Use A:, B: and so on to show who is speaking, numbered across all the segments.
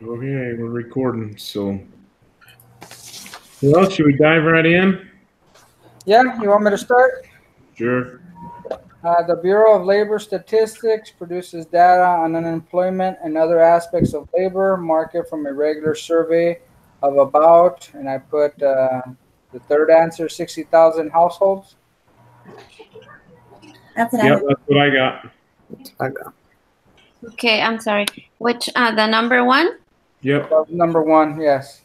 A: Okay, we're recording. So, well, should we dive right in?
B: Yeah, you want me to start?
A: Sure.
B: The Bureau of Labor Statistics produces data on unemployment and other aspects of labor market from a regular survey of about, and I put the third answer, 60,000 households.
C: That's what
A: Yep, that's what I got.
C: I got.
D: Okay, I'm sorry. Which, the number one?
A: Yep.
B: Number one, yes.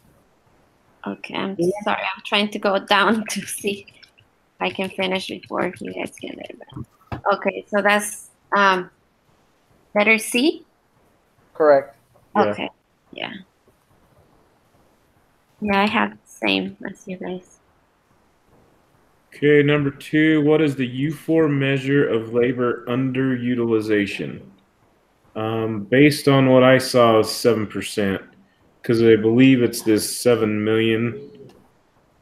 D: Okay, I'm sorry. I'm trying to go down to see if I can finish before you guys get there. Okay, so that's letter C?
B: Correct.
A: Yeah.
D: Okay, yeah. Yeah, I have the same as you guys.
A: Okay, number two. What is the U4 measure of labor underutilization? Based on what I saw, is 7%, because I believe it's this 7 million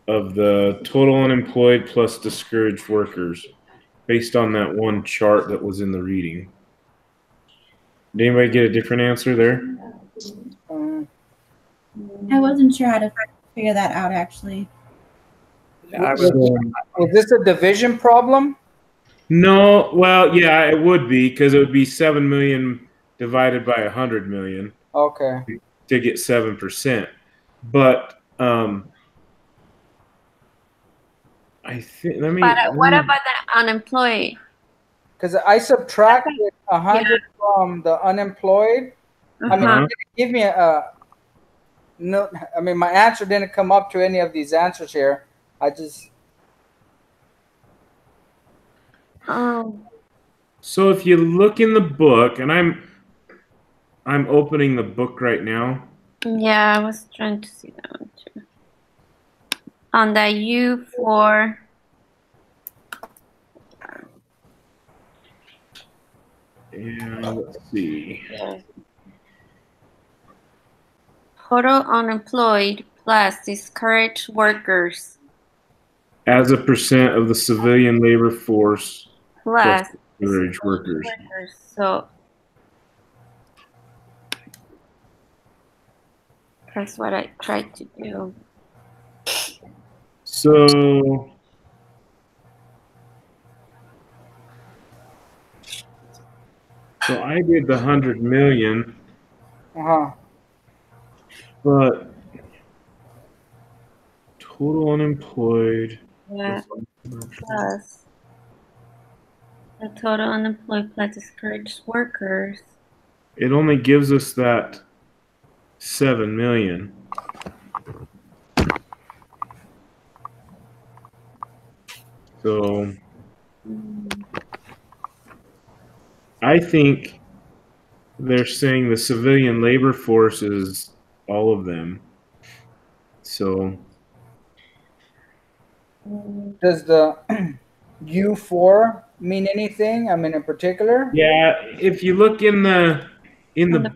A: of the total unemployed plus discouraged workers, based on that one chart that was in the reading. Did anybody get a different answer there?
C: I wasn't sure how to figure that out, actually.
B: Is this a division problem?
A: No, well, yeah, it would be, because it would be 7 million divided by 100 million
B: Okay.
A: to get 7%. But I think
D: What about the unemployed?
B: Because I subtracted 100 from the unemployed. I mean, it didn't give me no. I mean, my answer didn't come up to any of these answers here. I just.
A: So if you look in the book, and I'm opening the book right now.
D: Yeah, I was trying to see that one too. On the U4.
A: Yeah, let's see.
D: Total unemployed plus discouraged workers.
A: As a percent of the civilian labor force
D: Plus
A: discouraged workers.
D: So that's what I tried to do.
A: So I did the 100 million. But total unemployed.
D: Yeah. Plus the total unemployed plus discouraged workers.
A: It only gives us that 7 million. So I think they're saying the civilian labor force is all of them. So
B: does the U4 mean anything? I mean, in particular?
A: Yeah, if you look in the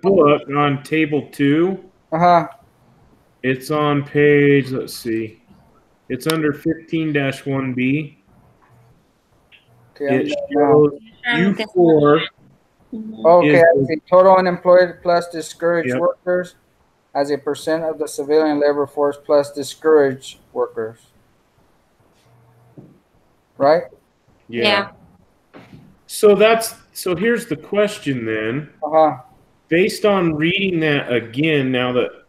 A: book on table 2, it's on page, let's see, it's under 15-1B.
B: Okay,
A: it shows U4.
B: Okay, I see. Total unemployed plus discouraged workers as a percent of the civilian labor force plus discouraged workers. Right?
D: Yeah.
A: So here's the question then. Based on reading that again, now that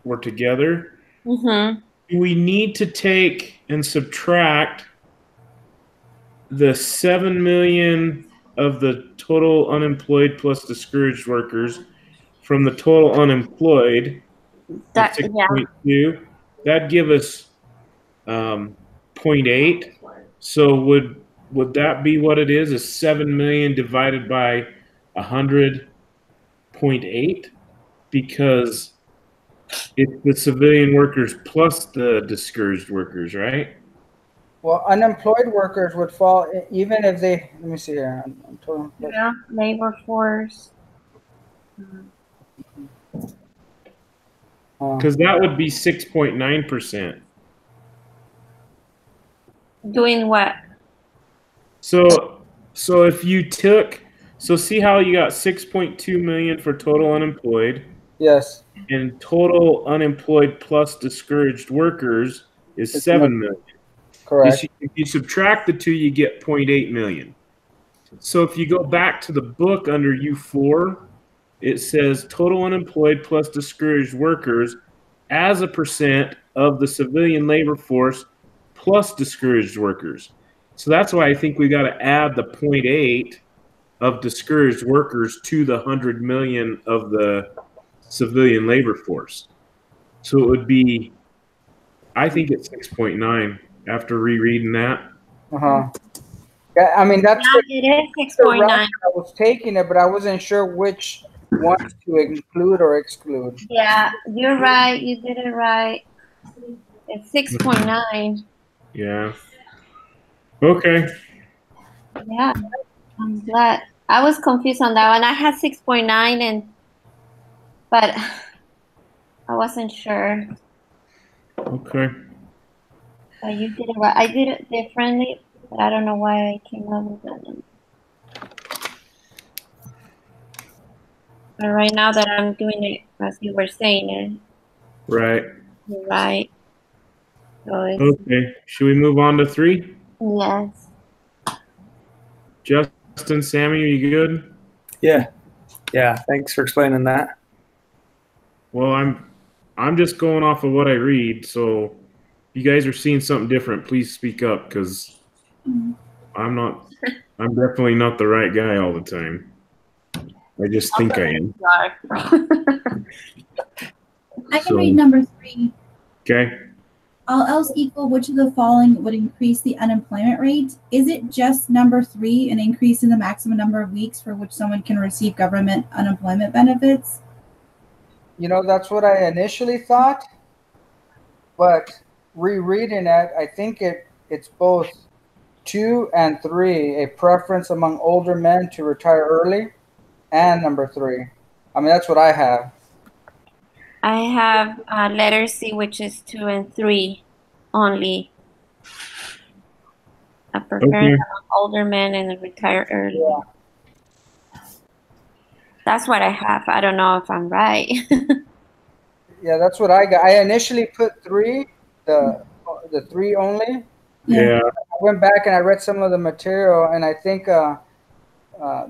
A: we're together, do we need to take and subtract the 7 million of the total unemployed plus discouraged workers from the total unemployed? That 6.2. That'd give us 0.8. So would that be what it is? Is 7 million divided by 100.8? Because it's the civilian workers plus the discouraged workers, right?
B: Well, unemployed workers would fall even if they. Let me see here.
D: Yeah, labor force.
A: Because that would be 6.9%.
D: Doing what?
A: So if you took, see how you got 6.2 million for total unemployed.
B: Yes.
A: And total unemployed plus discouraged workers is 7 million.
B: Correct.
A: If you subtract the two, you get 0.8 million. So if you go back to the book under U4, it says total unemployed plus discouraged workers as a percent of the civilian labor force plus discouraged workers. So that's why I think we got to add the 0.8 of discouraged workers to the 100 million of the civilian labor force. So it would be, I think it's 6.9 after rereading that.
B: Yeah, I mean, that's
D: it is 6.9.
B: I was taking it, but I wasn't sure which ones to include or exclude.
D: Yeah, you're right. You did it right. It's 6.9.
A: Yeah. Okay.
D: Yeah, I'm glad. I was confused on that one. I had 6.9 but I wasn't sure.
A: Okay.
D: But you did it right. I did it differently, but I don't know why I came up with that number. But right now that I'm doing it as you were saying it.
A: Right.
D: You're right. So
A: okay. Should we move on to 3?
D: Yes.
A: Justin, Sammy, are you good?
E: Yeah. Yeah. Thanks for explaining that.
A: Well, I'm just going off of what I read. So if you guys are seeing something different, please speak up, because I'm definitely not the right guy all the time. I just think I am.
C: I can read number 3.
A: Okay.
C: All else equal, which of the following would increase the unemployment rate? Is it just number 3, an increase in the maximum number of weeks for which someone can receive government unemployment benefits?
B: You know, that's what I initially thought, but rereading it, I think it's both 2 and 3, a preference among older men to retire early, and number 3. I mean, that's what I have.
D: I have letter C, which is 2 and 3 only. A preference among older men and retire early. Yeah. That's what I have. I don't know if I'm right.
B: Yeah, that's what I got. I initially put 3, the 3 only.
A: Yeah.
B: I went back and I read some of the material, and I think the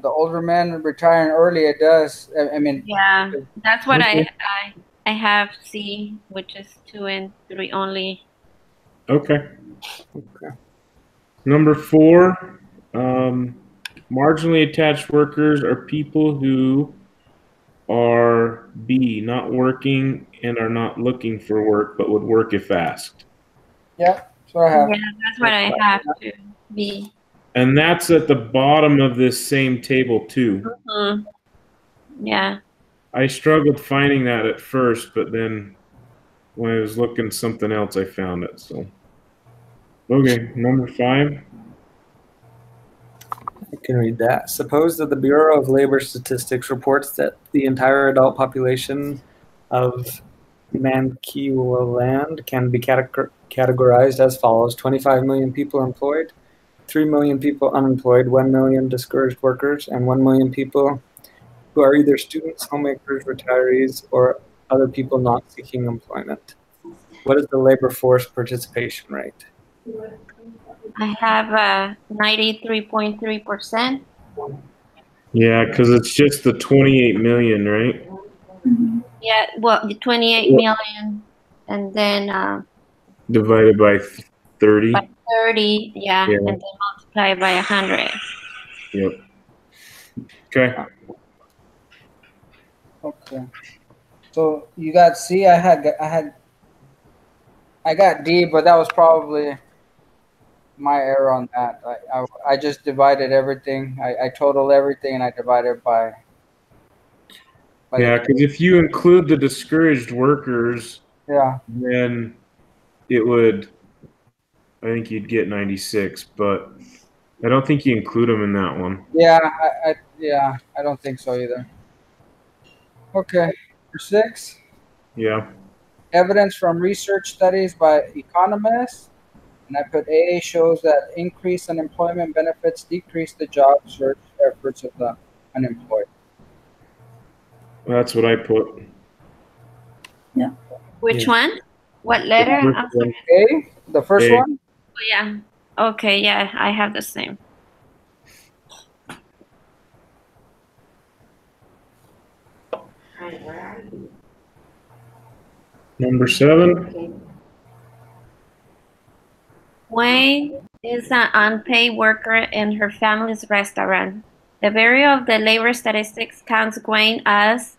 B: older men retiring early, it does. I mean.
D: Yeah, that's what I have C, which is 2 and 3 only.
A: Okay. Number 4, marginally attached workers are people who are B, not working and are not looking for work, but would work if asked.
B: Yeah, that's what I have.
D: Yeah, that's what I have to B.
A: And that's at the bottom of this same table too.
D: Yeah.
A: I struggled finding that at first, but then when I was looking something else, I found it. So, okay, number 5.
E: I can read that. Suppose that the Bureau of Labor Statistics reports that the entire adult population of Mankiwaland can be categorized as follows: 25 million people employed, 3 million people unemployed, 1 million discouraged workers, and 1 million people who are either students, homemakers, retirees, or other people not seeking employment. What is the labor force participation rate?
D: I have 93.3%.
A: Yeah, because it's just the 28 million, right?
D: Yeah, well, the 28 million, and then
A: divided by 30.
D: By 30, yeah, and then multiply by 100.
A: Yep. Okay.
B: Okay. So you got C. I got D, but that was probably my error on that. I just divided everything. I totaled everything and I divided by
A: yeah, because if you include the discouraged workers, then it would, I think you'd get 96, but I don't think you include them in that one.
B: Yeah, I don't think so either. Okay, for 6.
A: Yeah.
B: Evidence from research studies by economists. And I put A shows that increased unemployment benefits decrease the job search efforts of the unemployed.
A: That's what I put.
C: Yeah.
D: Which one? What letter? I'm sorry.
B: A, the first
A: A.
B: one?
D: Oh, yeah. Okay, yeah, I have the same.
A: Number 7.
D: Wayne is an unpaid worker in her family's restaurant. The Bureau of the Labor Statistics counts Wayne as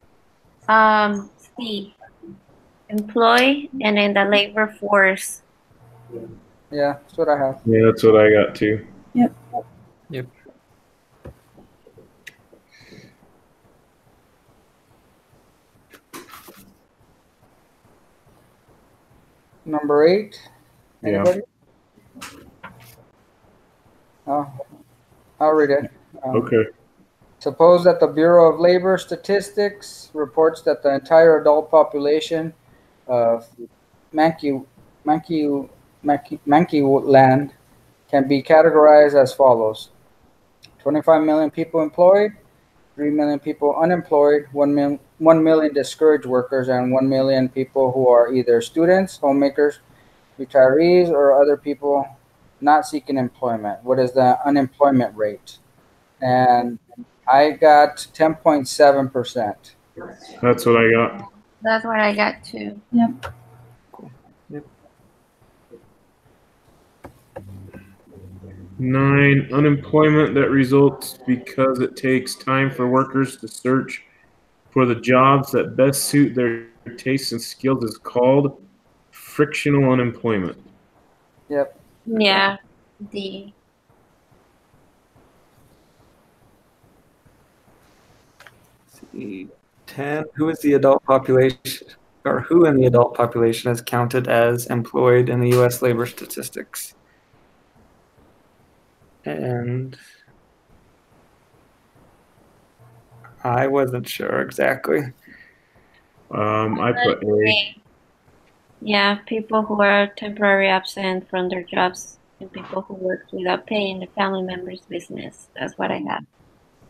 D: C, employee and in the labor force.
B: Yeah, that's what I have.
A: Yeah, that's what I got too.
C: Yep.
E: Yep.
B: Number 8. Anybody?
A: Yeah.
B: Oh, I'll read it.
A: Okay.
B: Suppose that the Bureau of Labor Statistics reports that the entire adult population of Mankiw land can be categorized as follows: 25 million people employed, 3 million people unemployed, 1 million discouraged workers, and 1 million people who are either students, homemakers, retirees, or other people not seeking employment. What is the unemployment rate? And I got 10.7%.
A: That's what I got.
D: That's what I got too.
C: Yep.
E: Cool. Yep.
A: 9, unemployment that results because it takes time for workers to search for the jobs that best suit their tastes and skills is called frictional unemployment.
B: Yep.
D: Yeah, D.
E: See, 10. Who is the adult population, or who in the adult population is counted as employed in the U.S. labor statistics? And I wasn't sure exactly.
A: I put A.
D: Yeah, people who are temporarily absent from their jobs and people who work without pay in the family member's business. That's what I got.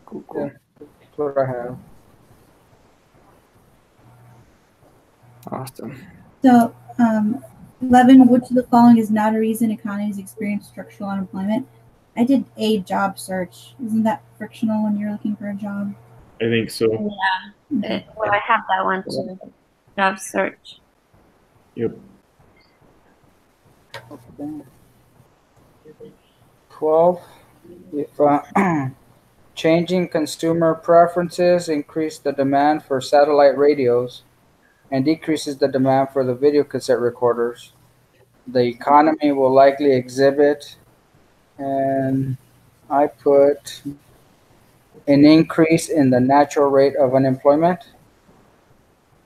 E: Cool, cool.
B: Yeah, that's what I have.
E: Awesome.
C: So, 11, which of the following is not a reason economies experience structural unemployment? I did a job search. Isn't that frictional when you're looking for a job?
A: I think so.
D: Yeah. Well, I have that one too. Job search.
A: Yep.
B: 12. If changing consumer preferences increase the demand for satellite radios and decreases the demand for the video cassette recorders, the economy will likely exhibit, and I put an increase in the natural rate of unemployment.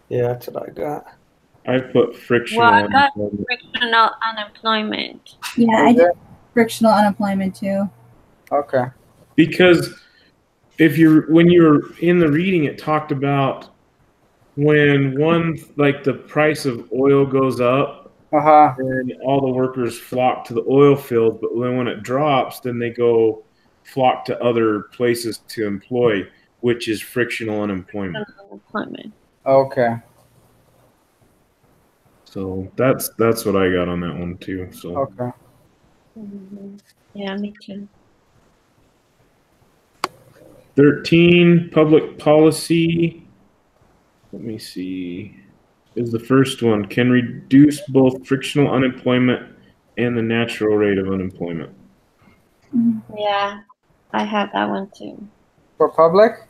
E: Yeah, that's what I got.
A: I put frictional
D: Well, I got
A: unemployment.
D: frictional unemployment.
C: Yeah, I did frictional unemployment too.
B: Okay.
A: Because when you were in the reading, it talked about when the price of oil goes up, and all the workers flock to the oil field, but then when it drops, then they go flock to other places to employ, which is frictional unemployment.
B: Okay.
A: So that's what I got on that one too. So
B: okay.
D: Mm-hmm. Yeah, me too.
A: 13, public policy. Let me see. Is the first one can reduce both frictional unemployment and the natural rate of unemployment.
D: Yeah, I had that one too.
B: For public?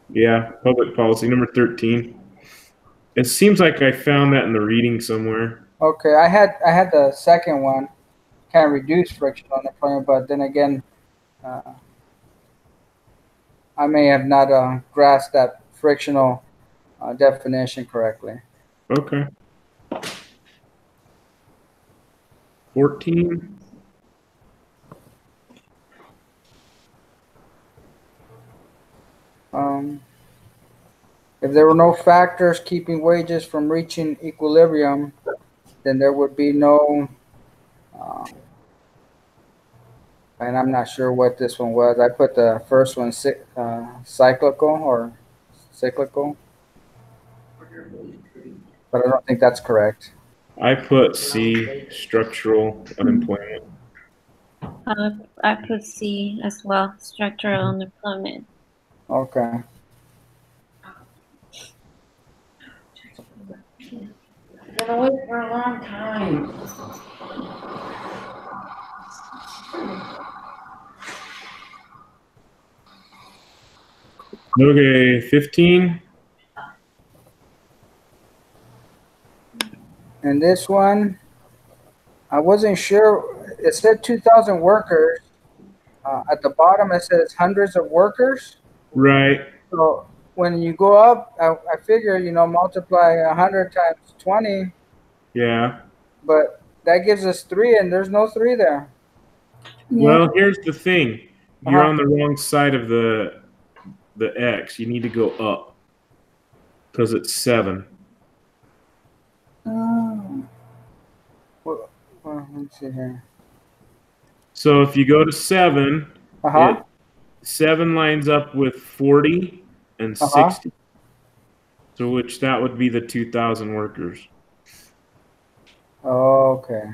A: Yeah, public policy number 13. It seems like I found that in the reading somewhere.
B: Okay, I had the second one, can reduce frictional unemployment, but then again, I may have not grasped that frictional definition correctly.
A: Okay. 14.
B: If there were no factors keeping wages from reaching equilibrium, then there would be no, and I'm not sure what this one was. I put the first one cyclical or cyclical. but I don't think that's correct.
A: I put C, structural unemployment.
D: I put C as well, structural unemployment.
B: Okay.
F: Gonna wait for a long time.
A: Okay, 15.
B: And this one, I wasn't sure. It said 2,000 workers. At the bottom, it says hundreds of workers.
A: Right.
B: So when you go up, I figure, multiply 100 times 20.
A: Yeah.
B: But that gives us 3, and there's no 3 there.
A: Well, here's the thing. You're on the wrong side of the X. You need to go up because it's 7.
C: Oh.
B: Well, let me see here.
A: So if you go to 7, 7 lines up with 40 and 60. So which that would be the 2,000 workers.
B: Okay.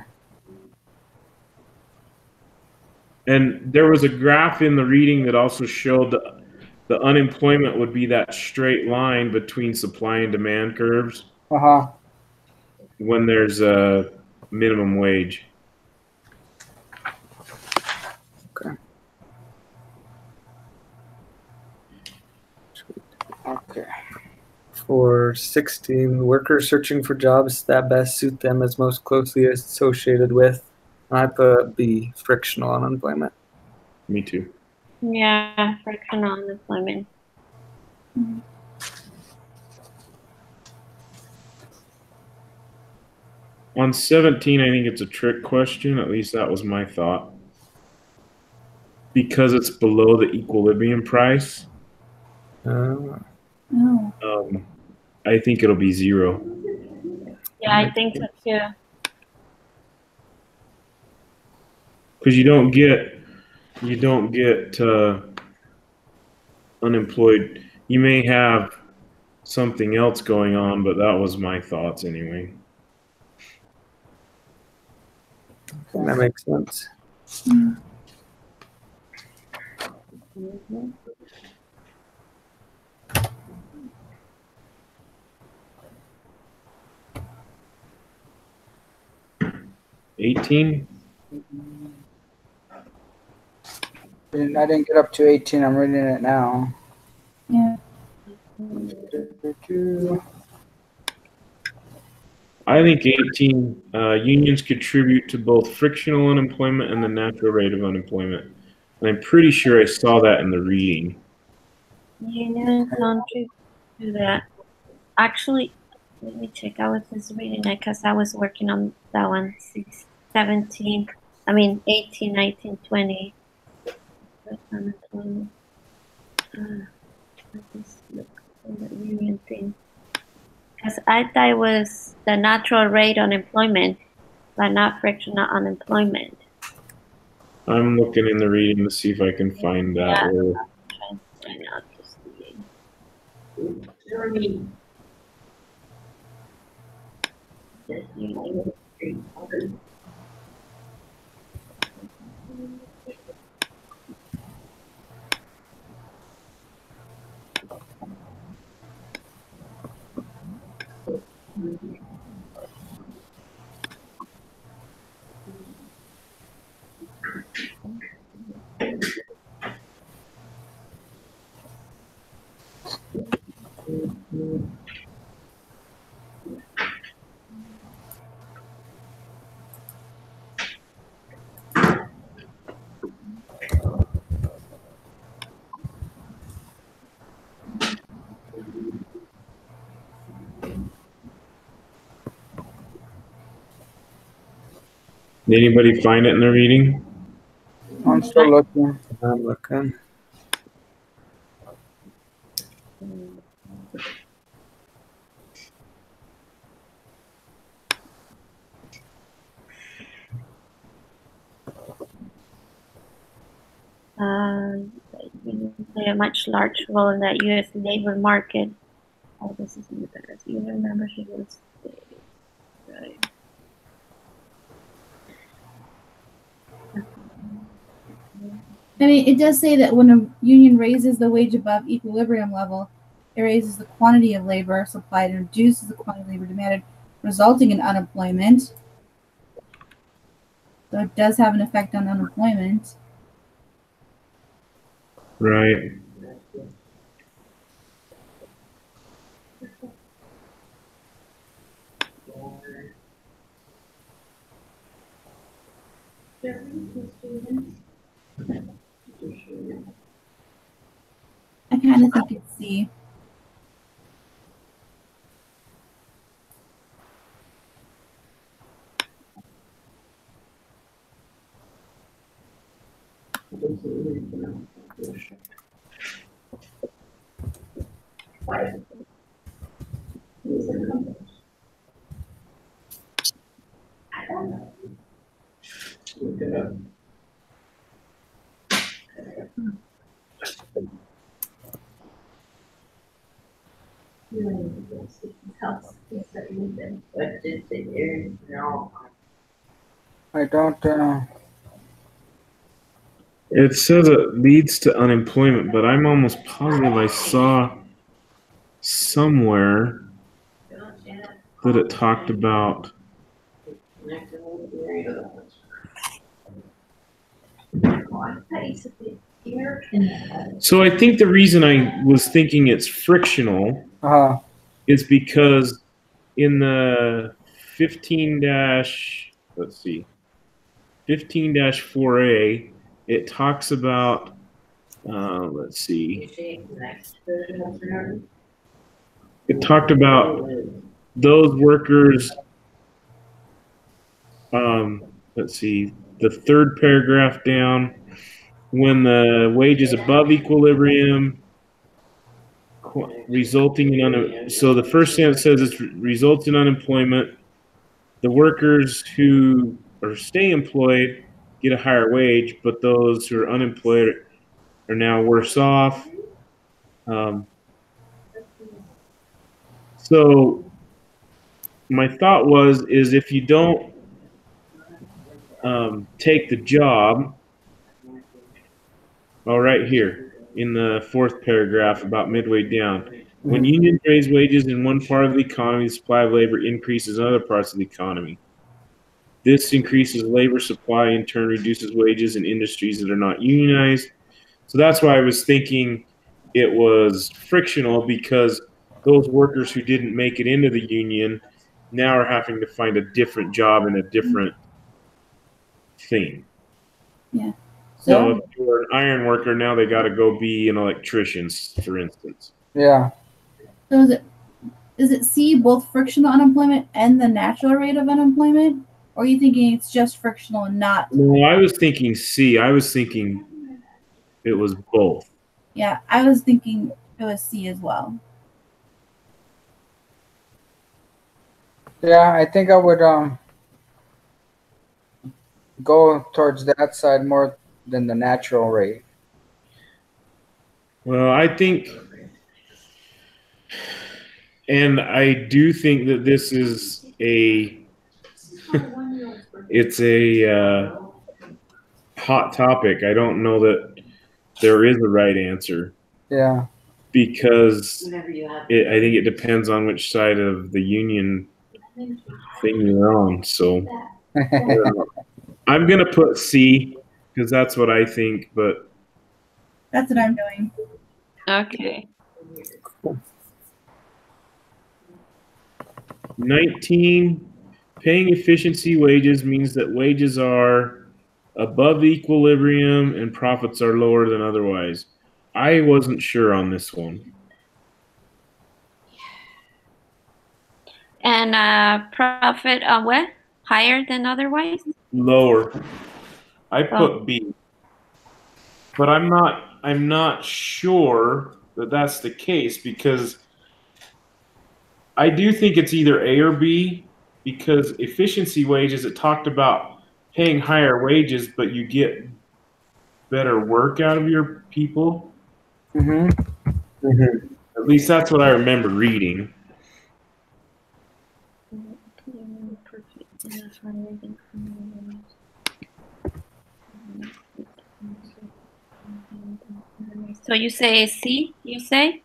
A: And there was a graph in the reading that also showed the unemployment would be that straight line between supply and demand curves. When there's a minimum wage.
E: Okay.
B: Okay.
E: For 16, workers searching for jobs that best suit them as most closely associated with. I put B, frictional unemployment.
A: Me too.
D: Yeah, frictional unemployment.
A: On 17, I think it's a trick question. At least that was my thought. Because it's below the equilibrium price. I think it'll be 0.
D: Yeah, I think so too.
A: Because you don't get unemployed. You may have something else going on, but that was my thoughts anyway.
E: That makes sense.
D: Mm-hmm.
A: 18.
B: I didn't get up to 18. I'm reading it now.
C: Yeah.
A: I think 18, unions contribute to both frictional unemployment and the natural rate of unemployment. And I'm pretty sure I saw that in the reading.
D: Unions contribute to that. Actually, let me check. I was just reading it because I was working on that one. 18, 19, 20. Unemployment. Let's look for the union thing. Because I thought it was the natural rate unemployment, but not frictional unemployment.
A: I'm looking in the reading to see if I can find that.
D: Yeah,
A: word.
D: I'm trying to find out this thing.
A: Did anybody find it in the reading?
B: I'm still looking.
E: I'm looking.
D: Play a much larger role in that U.S. labor market. Oh, this is in the better. You remember she was there.
C: I mean, it does say that when a union raises the wage above equilibrium level, it raises the quantity of labor supplied and reduces the quantity of labor demanded, resulting in unemployment. So it does have an effect on unemployment.
A: Right.
C: I kind of think it's C.
B: I don't.
A: It says it leads to unemployment, but I'm almost positive I saw somewhere that it talked about. So I think the reason I was thinking it's frictional is because in the 15-4A, it talks about, let's see. It talked about those workers, let's see, the third paragraph down, when the wage is above equilibrium, resulting in so the first sentence says it results in unemployment. The workers who stay employed get a higher wage, but those who are unemployed are now worse off. So my thought is if you don't take the job, right here in the fourth paragraph about midway down, when unions raise wages in one part of the economy, the supply of labor increases in other parts of the economy. This increases labor supply, in turn reduces wages in industries that are not unionized. So that's why I was thinking it was frictional, because those workers who didn't make it into the union now are having to find a different job in a different thing.
C: Yeah.
A: So if you're an iron worker, now they got to go be an electrician, for instance.
B: Yeah.
C: So is it C, both frictional unemployment and the natural rate of unemployment? Or are you thinking it's just frictional and not?
A: No, I was thinking C. I was thinking it was both.
C: Yeah, I was thinking it was C as well.
B: Yeah, I think I would go towards that side more than the natural rate.
A: Well, I think, and I do think that this is it's a hot topic. I don't know that there is a right answer.
B: Yeah.
A: Because I think it depends on which side of the union thing you're on. So I'm going to put C because that's what I think, but
C: that's what I'm doing.
D: Okay.
A: 19, paying efficiency wages means that wages are above the equilibrium and profits are lower than otherwise. I wasn't sure on this one.
D: And profit what? Higher than otherwise?
A: Lower. I put B. But I'm not sure that that's the case, because I do think it's either A or B, because efficiency wages, it talked about paying higher wages, but you get better work out of your people. At least that's what I remember reading.
D: So you say C, you say?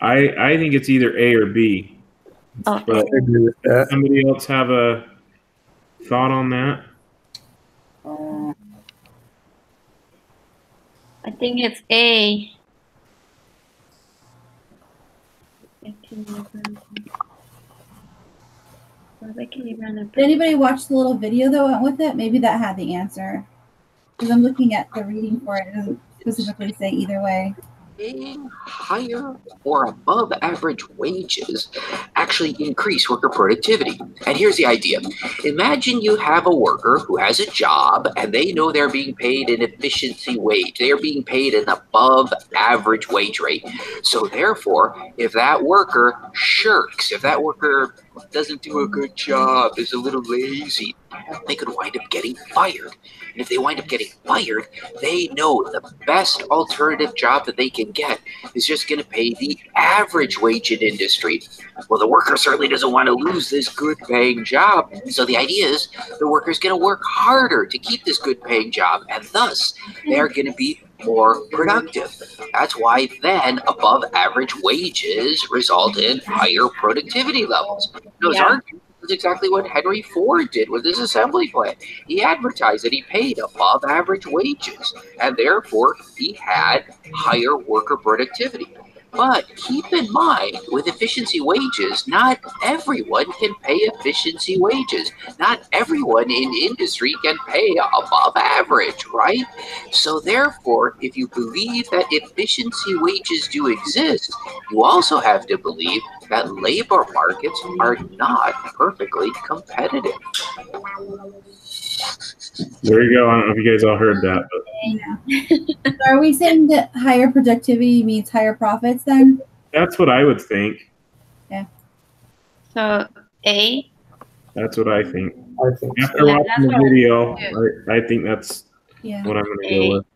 A: I think it's either A or B.
D: Oh,
A: But
E: I agree with that.
A: somebody else have a thought on that?
D: I think it's A.
C: Did anybody watch the little video that went with it? Maybe that had the answer. Because I'm looking at the reading for it. It doesn't specifically say either way.
G: Paying higher or above average wages actually increase worker productivity. And here's the idea. Imagine you have a worker who has a job and they know they're being paid an efficiency wage. They are being paid an above average wage rate. So therefore, if that worker shirks, if that worker doesn't do a good job, is a little lazy, they could wind up getting fired. And if they wind up getting fired, they know the best alternative job that they can get is just going to pay the average wage in industry. Well, the worker certainly doesn't want to lose this good paying job. So the idea is the worker's going to work harder to keep this good paying job, and thus they're going to be more productive. That's why then above average wages result in higher productivity levels. Those arguments is exactly what Henry Ford did with his assembly plant. He advertised that he paid above average wages, and therefore he had higher worker productivity. But keep in mind, with efficiency wages, not everyone can pay efficiency wages. Not everyone in industry can pay above average, right? So therefore, if you believe that efficiency wages do exist, you also have to believe that labor markets are not perfectly competitive.
A: There you go. I don't know if you guys all heard that. But.
C: So are we saying that higher productivity means higher profits then?
A: That's what I would think.
C: Yeah.
D: So A?
A: That's what I think.
E: I think
A: After watching the video, I think that's what I'm going to go with.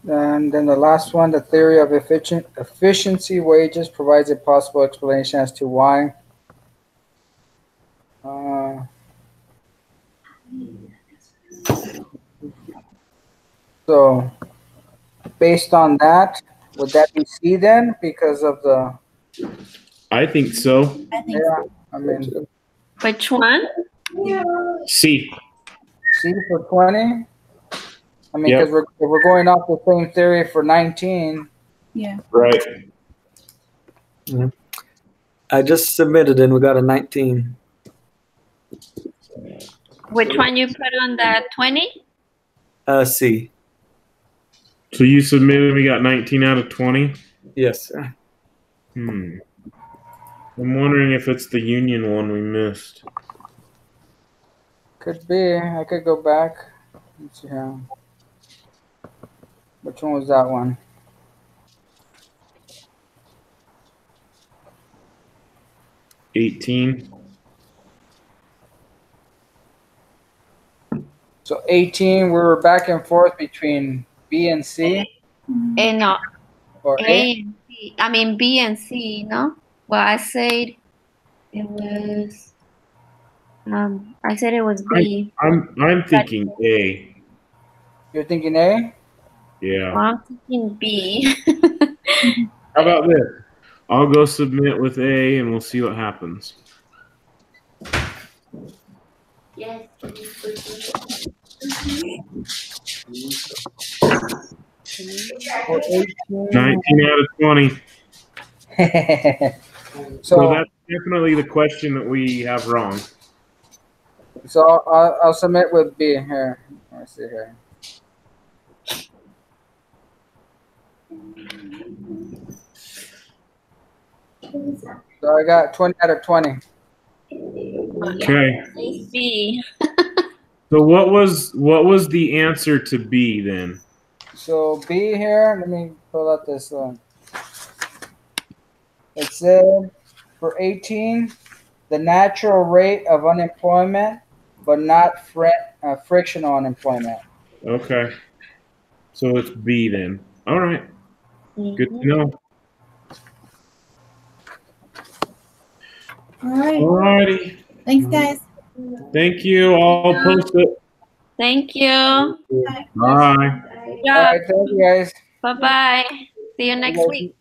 B: And then the last one, the theory of efficiency wages provides a possible explanation as to why. So based on that, would that be C then? Because of the...
A: I think so.
C: I think so.
B: I mean...
D: Which one?
A: C.
B: C for 20? I mean, because we're going off the same theory for 19.
C: Yeah.
A: Right.
E: Yeah. I just submitted and we got a 19.
D: Which one you put on the 20?
E: C.
A: So you submitted, we got 19 out of 20?
E: Yes, sir.
A: I'm wondering if it's the union one we missed.
B: Could be. I could go back. Let's see here. Which one was that one?
A: $18.
B: So 18, we were back and forth between B and C.
D: A, no.
B: Or
D: A and C. I mean B and C, no? Well, I said it was. I said it was B.
A: I'm thinking A.
B: You're thinking A?
A: Yeah.
D: I'm thinking B.
A: How about this? I'll go submit with A and we'll see what happens.
F: Yes.
A: 19 out of 20. So that's definitely the question that we have wrong.
B: So I'll submit with B here. Let's see here. So I got 20 out of 20.
A: Okay.
D: B.
A: So what was the answer to B then?
B: So B here, let me pull out this one. It said for 18, the natural rate of unemployment, but not frictional unemployment.
A: Okay. So it's B then. All right. Good to know.
C: All right.
A: Alrighty.
C: Thanks, guys.
A: Thank you. I'll post it.
D: Thank you.
A: Bye.
B: All right, thank you guys.
D: Bye-bye. See you next week.